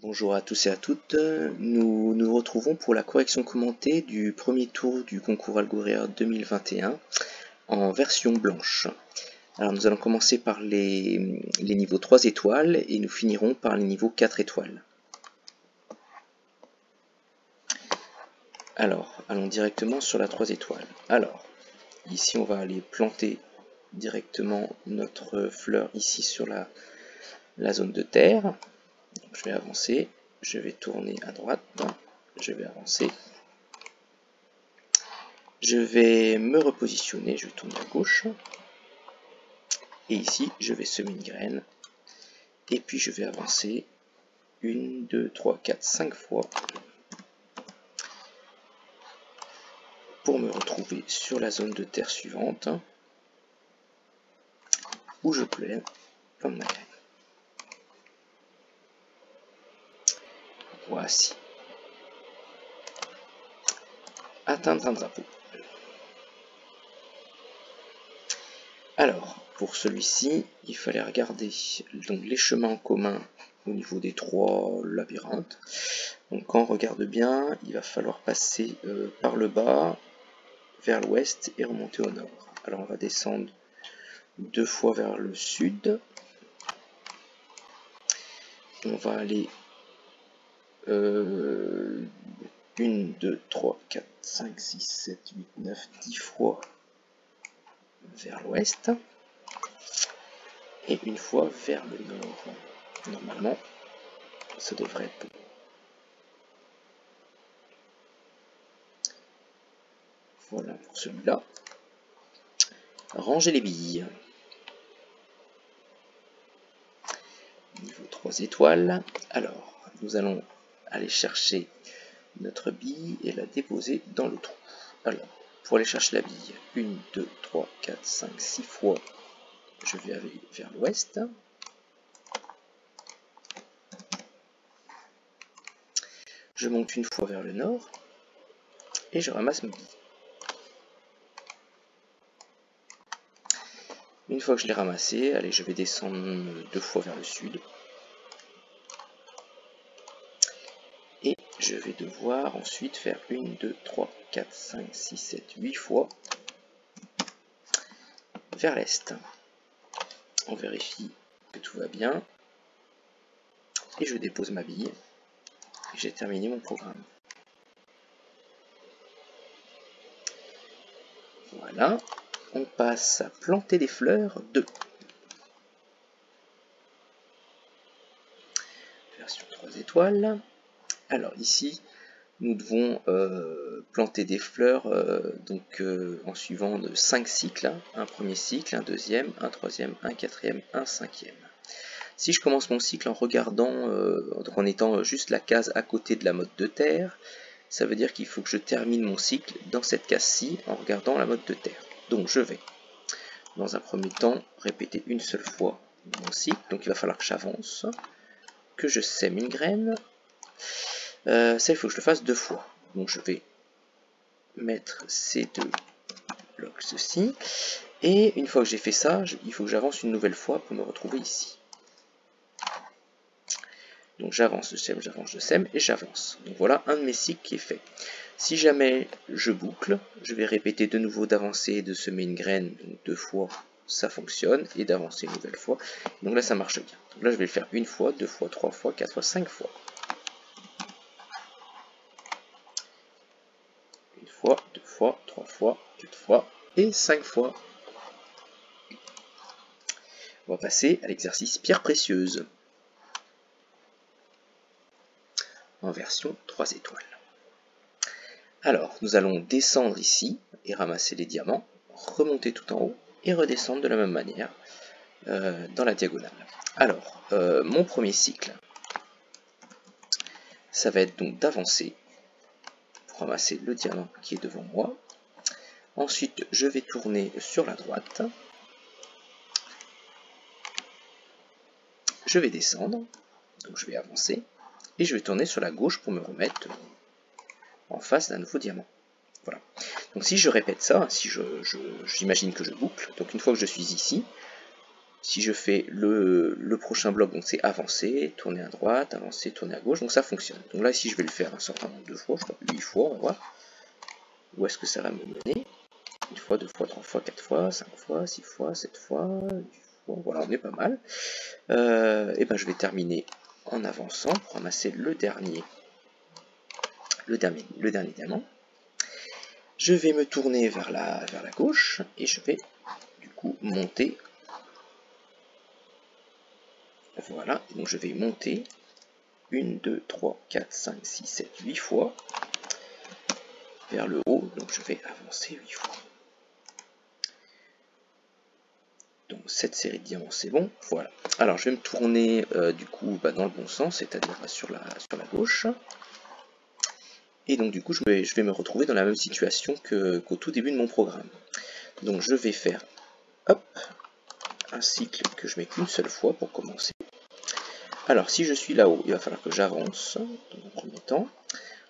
Bonjour à tous et à toutes, nous nous retrouvons pour la correction commentée du premier tour du concours Algorea 2021 en version blanche. Alors nous allons commencer par les niveaux 3 étoiles et nous finirons par les niveaux 4 étoiles. Alors, allons directement sur la 3 étoiles. Alors, ici on va aller planter directement notre fleur ici sur la zone de terre. Donc, je vais avancer, je vais tourner à droite, je vais avancer, je vais me repositionner, je vais tourner à gauche, et ici je vais semer une graine, et puis je vais avancer 1, 2, 3, 4, 5 fois pour me retrouver sur la zone de terre suivante où je plante ma graine. Voici. Atteindre un drapeau. Alors, pour celui-ci, il fallait regarder donc les chemins en commun au niveau des 3 labyrinthes. Donc quand on regarde bien, il va falloir passer par le bas, vers l'ouest et remonter au nord. Alors on va descendre 2 fois vers le sud. On va aller 1, 2, 3, 4, 5, 6, 7, 8, 9, 10 fois vers l'ouest. Et une fois vers le nord. Normalement, ça devrait être bon. Voilà pour celui-là. Ranger les billes. Niveau 3 étoiles. Alors, nous allons aller chercher notre bille et la déposer dans le trou. Alors, pour aller chercher la bille, 1, 2, 3, 4, 5, 6 fois, je vais aller vers l'ouest. Je monte une fois vers le nord et je ramasse ma bille. Une fois que je l'ai ramassé, allez, je vais descendre 2 fois vers le sud. Et je vais devoir ensuite faire 1, 2, 3, 4, 5, 6, 7, 8 fois vers l'est. On vérifie que tout va bien. Et je dépose ma bille. Et j'ai terminé mon programme. Voilà. On passe à planter des fleurs 2. Version 3 étoiles. Alors ici, nous devons planter des fleurs en suivant de 5 cycles. Un premier cycle, un deuxième, un troisième, un quatrième, un cinquième. Si je commence mon cycle en regardant, en étant juste la case à côté de la motte de terre, ça veut dire qu'il faut que je termine mon cycle dans cette case-ci en regardant la motte de terre. Donc je vais, dans un premier temps, répéter une seule fois mon cycle. Donc il va falloir que j'avance, que je sème une graine. Ça, il faut que je le fasse 2 fois. Donc je vais mettre ces 2 blocs ceci. Et une fois que j'ai fait ça, il faut que j'avance une nouvelle fois pour me retrouver ici. Donc j'avance, je sème et j'avance. Donc voilà un de mes cycles qui est fait. Si jamais je boucle, je vais répéter de nouveau d'avancer et de semer une graine. Donc 2 fois, ça fonctionne. Et d'avancer une nouvelle fois. Donc là, ça marche bien. Donc là, je vais le faire 1 fois, 2 fois, 3 fois, 4 fois, 5 fois. 1 fois, 2 fois, 3 fois, 4 fois et 5 fois. On va passer à l'exercice pierre précieuse. En version 3 étoiles. Alors, nous allons descendre ici et ramasser les diamants, remonter tout en haut et redescendre de la même manière dans la diagonale. Alors, mon premier cycle, ça va être donc d'avancer pour ramasser le diamant qui est devant moi. Ensuite, je vais tourner sur la droite. Je vais descendre, donc je vais avancer, et je vais tourner sur la gauche pour me remettre en face d'un nouveau diamant. Voilà. Donc si je répète ça, si j'imagine que je boucle, donc une fois que je suis ici, si je fais le prochain bloc, donc c'est avancer, tourner à droite, avancer, tourner à gauche, donc ça fonctionne. Donc là, ici, je vais le faire un certain nombre de fois, je crois 8 fois, on va voir. Où est-ce que ça va me mener? 1 fois, 2 fois, 3 fois, 4 fois, 5 fois, 6 fois, 7 fois, 8 fois, voilà, on est pas mal. Et ben je vais terminer en avançant pour ramasser le dernier diamant. Je vais me tourner vers la gauche et je vais du coup monter. Voilà, donc je vais monter 1, 2, 3, 4, 5, 6, 7, 8 fois vers le haut, donc je vais avancer 8 fois. Donc cette série de diamants c'est bon, voilà. Alors je vais me tourner du coup dans le bon sens, c'est-à-dire sur la gauche. Et donc du coup je vais me retrouver dans la même situation qu'au tout début de mon programme. Donc je vais faire hop, un cycle que je mets qu'une seule fois pour commencer. Alors si je suis là-haut, il va falloir que j'avance dans un premier temps.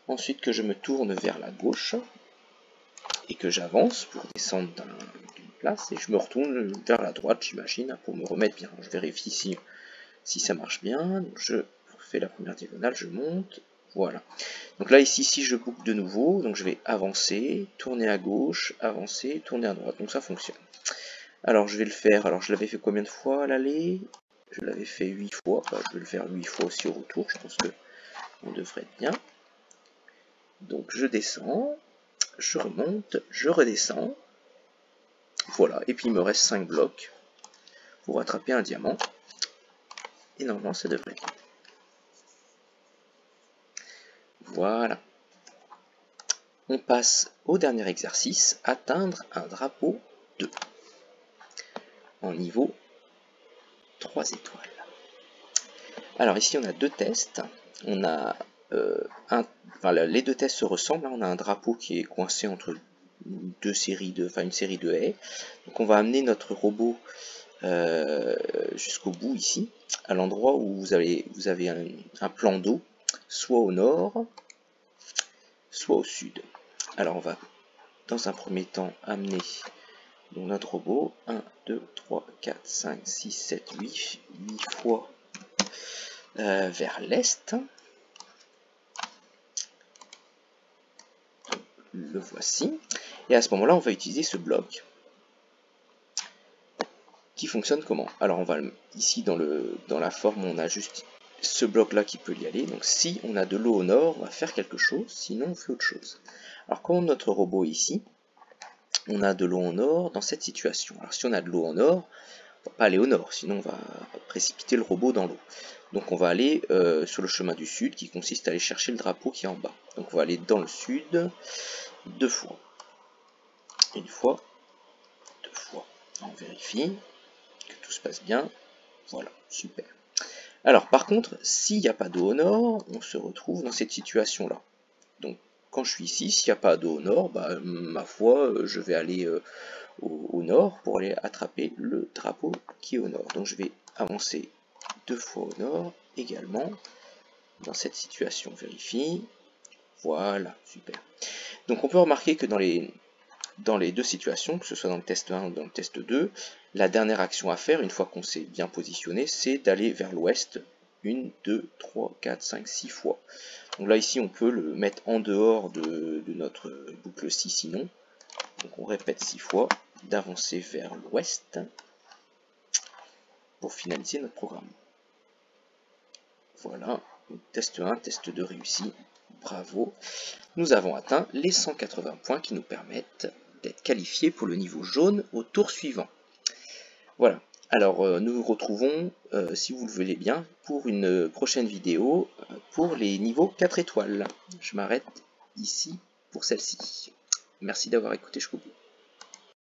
Ensuite que je me tourne vers la gauche et que j'avance pour descendre d'une place. Et je me retourne vers la droite, j'imagine, pour me remettre bien. Je vérifie si ça marche bien. Donc je fais la première diagonale, je monte. Voilà. Donc là, ici, si je boucle de nouveau, donc je vais avancer, tourner à gauche, avancer, tourner à droite. Donc ça fonctionne. Alors je vais le faire, alors je l'avais fait combien de fois à l'aller? Je l'avais fait 8 fois, enfin, je vais le faire 8 fois aussi au retour, je pense que on devrait être bien. Donc je descends, je remonte, je redescends. Voilà, et puis il me reste 5 blocs pour attraper un diamant. Et normalement ça devrait être bien. Voilà. On passe au dernier exercice, atteindre un drapeau 2. En niveau 3 étoiles. Alors ici on a deux tests. On a les deux tests se ressemblent. On a un drapeau qui est coincé entre une série de haies. Donc on va amener notre robot jusqu'au bout ici, à l'endroit où vous avez un plan d'eau, soit au nord, soit au sud. Alors on va dans un premier temps amener donc notre robot 1, 2, 3, 4, 5, 6, 7, 8 fois vers l'est. Le voici. Et à ce moment-là, on va utiliser ce bloc qui fonctionne comment? Alors on va ici dans la forme, on a juste ce bloc-là qui peut y aller. Donc si on a de l'eau au nord, on va faire quelque chose, sinon on fait autre chose. Alors comme notre robot ici, on a de l'eau au nord dans cette situation. Alors si on a de l'eau au nord, on va pas aller au nord, sinon on va précipiter le robot dans l'eau. Donc on va aller sur le chemin du sud qui consiste à aller chercher le drapeau qui est en bas. Donc on va aller dans le sud 2 fois. 1 fois, 2 fois. On vérifie que tout se passe bien. Voilà, super. Alors par contre, s'il n'y a pas d'eau au nord, on se retrouve dans cette situation-là. Donc quand je suis ici, s'il n'y a pas d'eau au nord, ma foi, je vais aller au nord pour aller attraper le drapeau qui est au nord. Donc je vais avancer 2 fois au nord également dans cette situation. Vérifie. Voilà, super. Donc on peut remarquer que dans les deux situations, que ce soit dans le test 1 ou dans le test 2, la dernière action à faire, une fois qu'on s'est bien positionné, c'est d'aller vers l'ouest 1, 2, 3, 4, 5, 6 fois. Donc là ici on peut le mettre en dehors de notre boucle 6 sinon. Donc on répète 6 fois d'avancer vers l'ouest pour finaliser notre programme. Voilà, test 1, test 2 réussi, bravo. Nous avons atteint les 180 points qui nous permettent d'être qualifiés pour le niveau jaune au tour suivant. Voilà, alors nous nous retrouvons, si vous le voulez bien, pour une prochaine vidéo pour les niveaux 4 étoiles. Je m'arrête ici pour celle-ci. Merci d'avoir écouté jusqu'au bout.